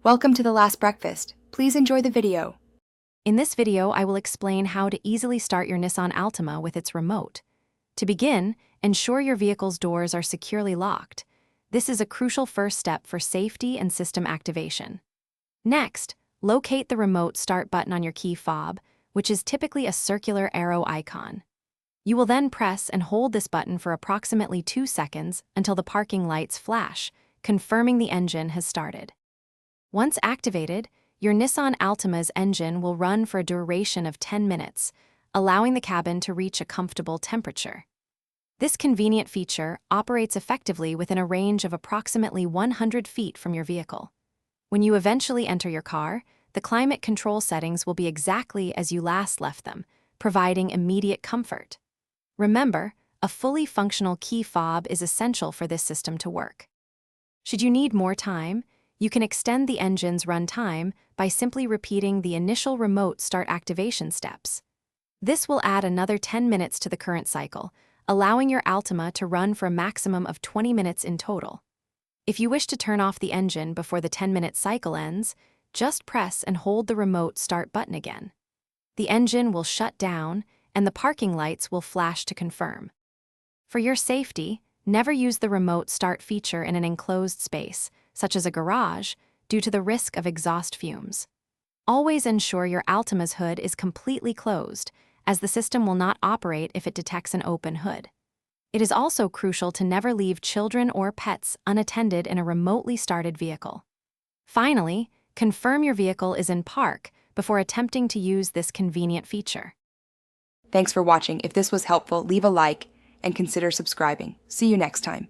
Welcome to the last breakfast. Please enjoy the video. In this video, I will explain how to easily start your Nissan Altima with its remote. To begin, ensure your vehicle's doors are securely locked. This is a crucial first step for safety and system activation. Next, locate the remote start button on your key fob, which is typically a circular arrow icon. You will then press and hold this button for approximately 2 seconds until the parking lights flash, confirming the engine has started. Once activated, your Nissan Altima's engine will run for a duration of 10 minutes, allowing the cabin to reach a comfortable temperature. This convenient feature operates effectively within a range of approximately 100 feet from your vehicle. When you eventually enter your car, the climate control settings will be exactly as you last left them, providing immediate comfort. Remember, a fully functional key fob is essential for this system to work. Should you need more time, you can extend the engine's run time by simply repeating the initial remote start activation steps. This will add another 10 minutes to the current cycle, allowing your Altima to run for a maximum of 20 minutes in total. If you wish to turn off the engine before the 10-minute cycle ends, just press and hold the remote start button again. The engine will shut down, and the parking lights will flash to confirm. For your safety, never use the remote start feature in an enclosed space, such as a garage, due to the risk of exhaust fumes. Always ensure your Altima's hood is completely closed, as the system will not operate if it detects an open hood. It is also crucial to never leave children or pets unattended in a remotely started vehicle. Finally, confirm your vehicle is in park before attempting to use this convenient feature. Thanks for watching. If this was helpful, leave a like and consider subscribing. See you next time.